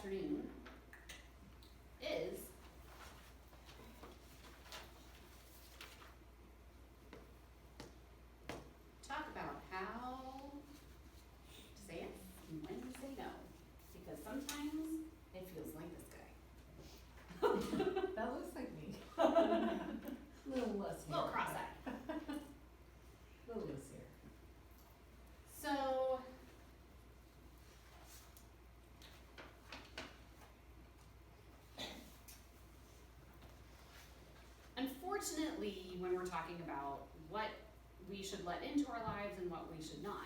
afternoon is talk about how to say yes and when to say no, because sometimes it feels like this guy. That looks like me. Little less here. Little cross-eyed. Little less here. So, unfortunately, when we're talking about what we should let into our lives and what we should not,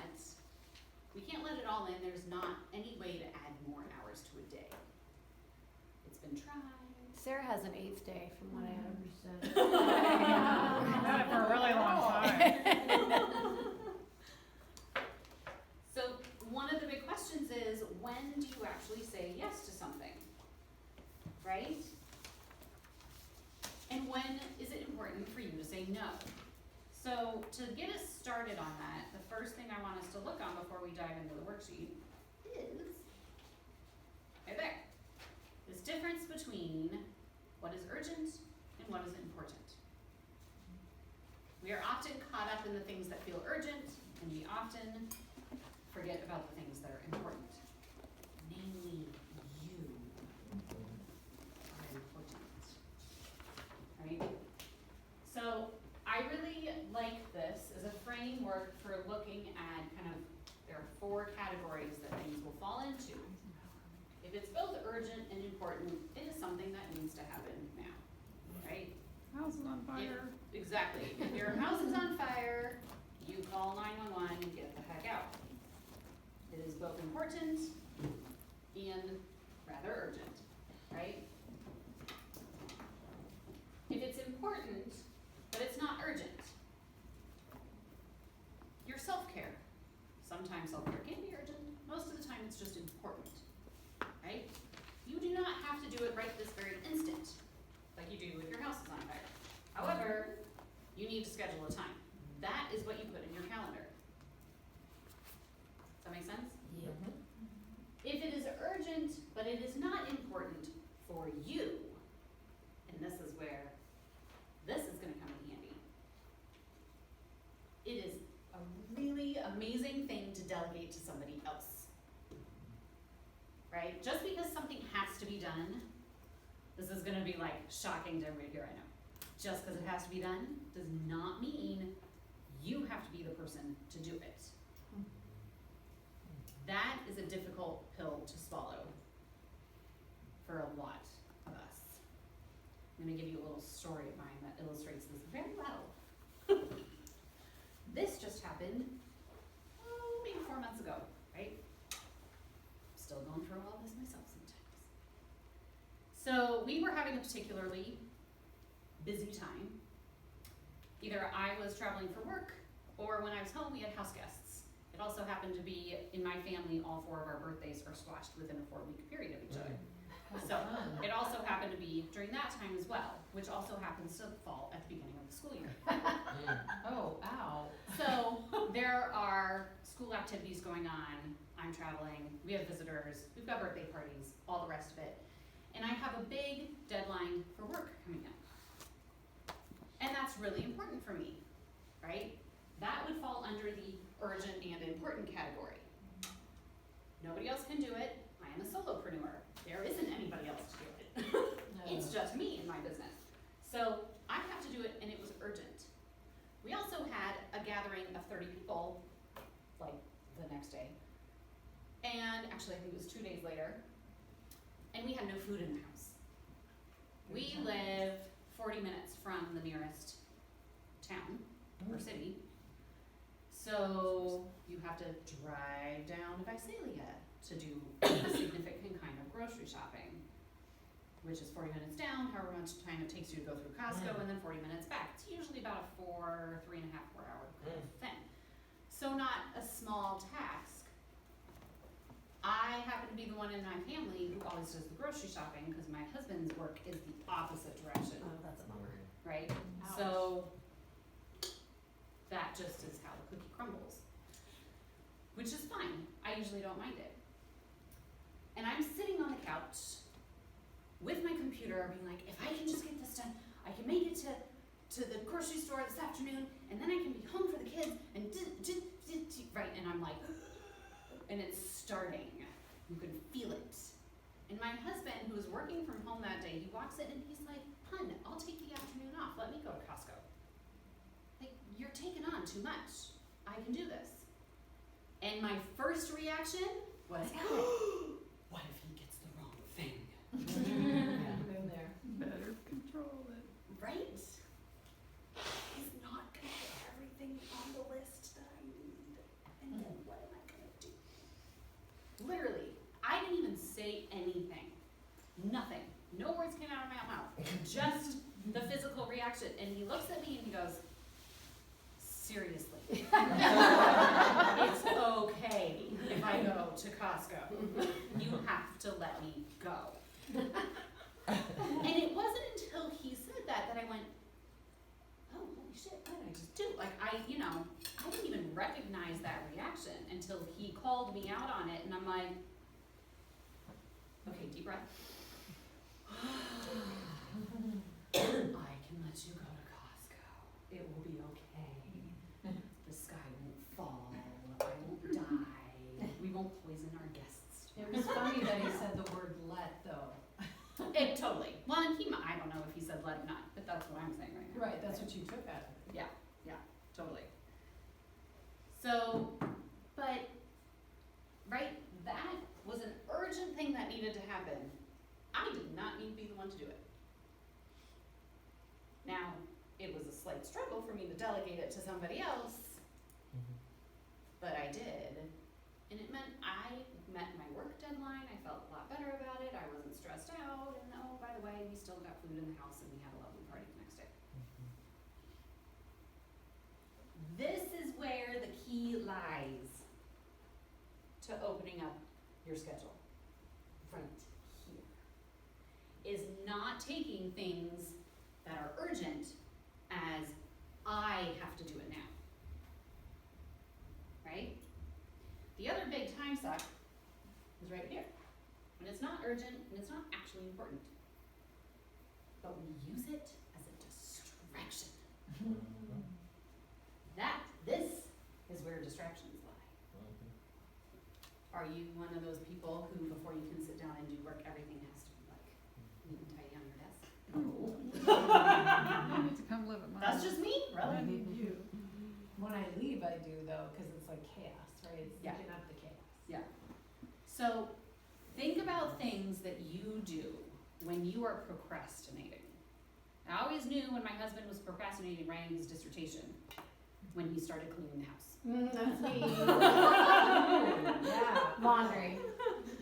we can't let it all in. There's not any way to add more hours to a day. It's been tried. Sarah has an 8th day from what I understood. Had it for a really long time. So one of the big questions is, when do you actually say yes to something, right? And when is it important for you to say no? So to get us started on that, the first thing I want us to look on before we dive into the worksheet is right there. This difference between what is urgent and what is important. We are often caught up in the things that feel urgent, and we often forget about the things that are important. Namely, you are important. Right? So I really like this as a framework for looking at kind of, there are 4 categories that things will fall into. If it's both urgent and important, it is something that needs to happen now, right? House is on fire. Exactly. If your house is on fire, you call 911 and get the heck out. It is both important and rather urgent, right? If it's important, but it's not urgent, your self-care. Sometimes self-care can be urgent. Most of the time it's just important, right? You do not have to do it right this very instant, like you do if your house is on fire. However, you need to schedule a time. That is what you put in your calendar. Does that make sense? Yeah. If it is urgent, but it is not important for you, and this is where this is gonna come in handy. It is a really amazing thing to delegate to somebody else. Right? Just because something has to be done, this is gonna be like shocking to everybody here, I know. Just because it has to be done does not mean you have to be the person to do it. That is a difficult pill to swallow for a lot of us. I'm gonna give you a little story of mine that illustrates this very well. This just happened, maybe 4 months ago, right? Still going through all this myself sometimes. So we were having a particularly busy time. Either I was traveling for work, or when I was home, we had house guests. It also happened to be, in my family, all 4 of our birthdays are squashed within a 4-week period of each other. So it also happened to be during that time as well, which also happens to fall at the beginning of the school year. Oh, ow. So there are school activities going on, I'm traveling, we have visitors, we've got birthday parties, all the rest of it. And I have a big deadline for work coming up. And that's really important for me, right? That would fall under the urgent and important category. Nobody else can do it. I am a solopreneur. There isn't anybody else to do it. It's just me and my business. So I have to do it, and it was urgent. We also had a gathering of 30 people, like the next day. And actually, I think it was 2 days later. And we had no food in the house. We live 40 minutes from the nearest town or city. So you have to drive down to Visalia to do a significant kind of grocery shopping, which is 40 minutes down, however much time it takes you to go through Costco, and then 40 minutes back. It's usually about a 3.5, 4 hour kind of thing. So not a small task. I happen to be the one in my family who always does the grocery shopping because my husband's work is the opposite direction, Oh, that's a bummer. right? Ouch. So that just is how the cookie crumbles, which is fine. I usually don't mind it. And I'm sitting on the couch out with my computer, being like, if I can just get this done, I can make it to the grocery store this afternoon, and then I can be home for the kids, and right, and I'm like, and it's starting. You can feel it. And my husband, who was working from home that day, he walks in and he's like, hun, I'll take the afternoon off, let me go to Costco. Like, you're taking on too much. I can do this. And my first reaction was, what if he gets the wrong thing? Been there. Better control it. Right? He's not gonna get everything on the list that I need. And then what am I gonna do? Literally, I didn't even say anything. Nothing. No words came out of my mouth. Just the physical reaction. And he looks at me and he goes, seriously. It's okay if I go to Costco. You have to let me go. And it wasn't until he said that I went, oh, holy shit, what did I just do? Like, I didn't even recognize that reaction until he called me out on it, and I'm like, okay, deep breath. I can let you go to Costco. It will be okay. The sky won't fall. I won't die. We won't poison our guests. It was funny that he said the word let though. It totally. Well, and I don't know if he said let or not, but that's what I'm saying right now. Right, that's what you took out of it. Totally. So, but, right, that was an urgent thing that needed to happen. I did not need to be the one to do it. Now, it was a slight struggle for me to delegate it to somebody else, but I did. And it meant I met my work deadline, I felt a lot better about it, I wasn't stressed out, and oh, by the way, we still got food in the house and we had a lovely party the next day. This is where the key lies to opening up your schedule. Right here. Is not taking things that are urgent as I have to do it now. Right? The other big time suck is right here. When it's not urgent and it's not actually important. But we use it as a distraction. This is where distractions lie. Are you one of those people who, before you can sit down and do work, everything has to be like neat and tidy on your desk? You need to come live at mine. That's just me, I really. need you. When I leave, I do though, cause it's like chaos, right? It's Yeah. picking up the chaos. So think about things that you do when you are procrastinating. I always knew when my husband was procrastinating writing his dissertation when he started cleaning the house. That's me. Yeah. Laundry.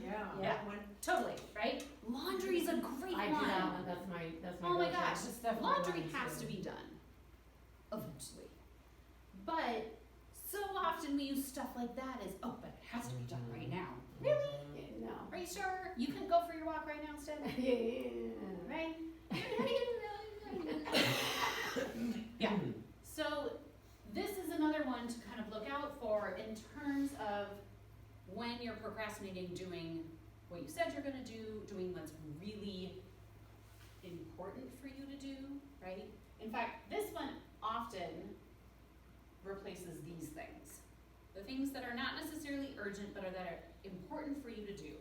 Yeah. Totally, right? Laundry's a great I one. do that one, that's my Oh my go-to. gosh, It's definitely laundry mine, has too. to be done, eventually. But so often we use stuff like that as, oh, but it has to be done right now. Really? No. Are you sure? You can go for your walk right now instead? Yeah. Right? Yeah. So this is another one to kind of look out for in terms of when you're procrastinating doing what you said you're gonna do, doing what's really important for you to do, right? In fact, this one often replaces these things. The things that are not necessarily urgent, but are that are important for you to do.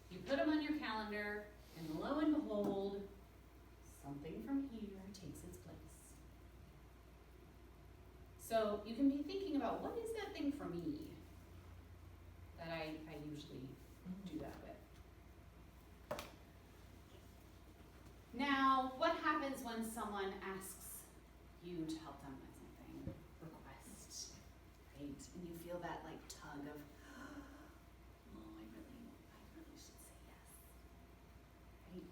You put them on your calendar, and lo and behold, something from here takes its place. So you can be thinking about, what is that thing for me that I usually do that with? Now, what happens when someone asks you to help them with something, request, right? And you feel that like tug of, oh, I really should say yes, right?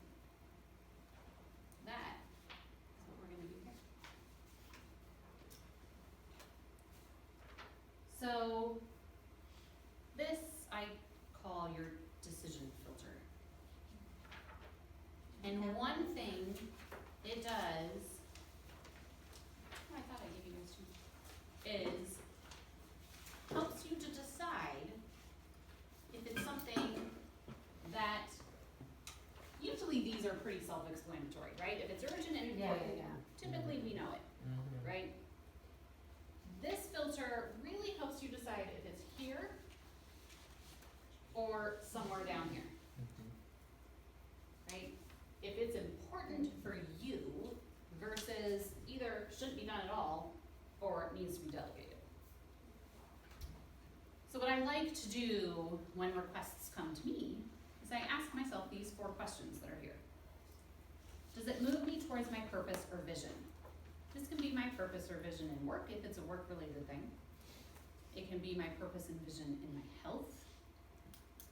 That is what we're gonna do here. So, this I call your decision filter. And one thing it does, oh, I thought I gave you guys two, is helps you to decide if it's something that are pretty self-explanatory, right? If it's urgent and Yeah, important, yeah, typically we know it, Mhm. right? This filter really helps you decide if it's here or somewhere down here, Mhm. right? If it's important for you versus either shouldn't be done at all or it needs to be delegated. So what I like to do when requests come to me is I ask myself these 4 questions that are here. Does it move me towards my purpose or vision? This can be my purpose or vision in work if it's a work-related thing. It can be my purpose and vision in my health,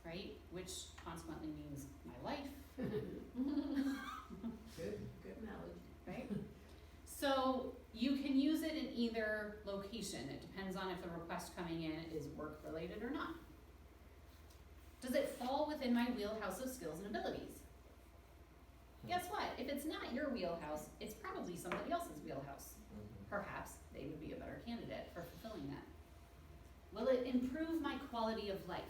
right? Which consequently means my life. Good knowledge. Right? So you can use it in either location. It depends on if the request coming in is work related or not. Does it fall within my wheelhouse of skills and abilities? Guess what? If it's not your wheelhouse, it's probably somebody else's wheelhouse. Mhm. Perhaps they would be a better candidate for fulfilling that. Will it improve my quality of life?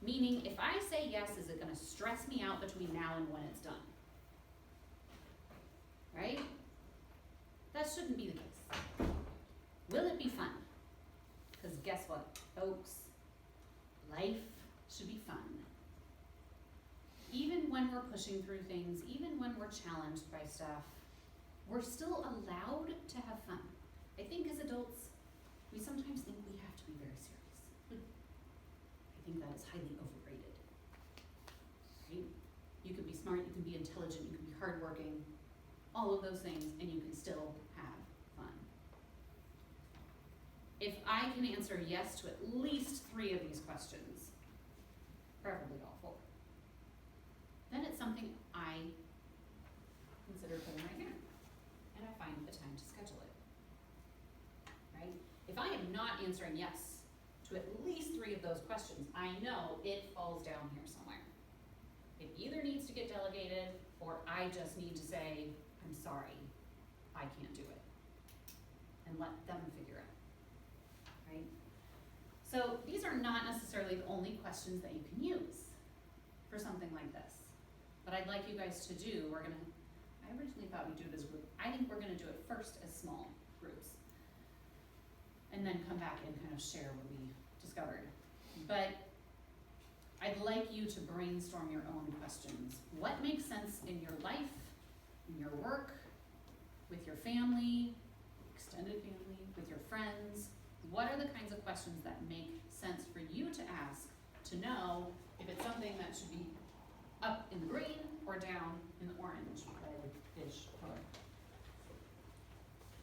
Meaning, if I say yes, is it gonna stress me out between now and when it's done? Right? That shouldn't be the case. Will it be fun? Because guess what, folks? Life should be fun. Even when we're pushing through things, even when we're challenged by stuff, we're still allowed to have fun. I think as adults, we sometimes think we have to be very serious. I think that is highly overrated. Right? You can be smart, you can be intelligent, you can be hardworking, all of those things, and you can still have fun. If I can answer yes to at least 3 of these questions, preferably all 4, then it's something I consider putting right here, and I find the time to schedule it. Right? If I am not answering yes to at least 3 of those questions, I know it falls down here somewhere. It either needs to get delegated, or I just need to say, I'm sorry, I can't do it. And let them figure it, right? So these are not necessarily the only questions that you can use for something like this. What I'd like you guys to do, I originally thought we'd do it as group. I think we're gonna do it first as small groups. And then come back and kind of share what we discovered. But I'd like you to brainstorm your own questions. What makes sense in your life, in your work, with your family, extended family, with your friends? What are the kinds of questions that make sense for you to ask to know if it's something that should be up in the green or down in the orange, red-ish color?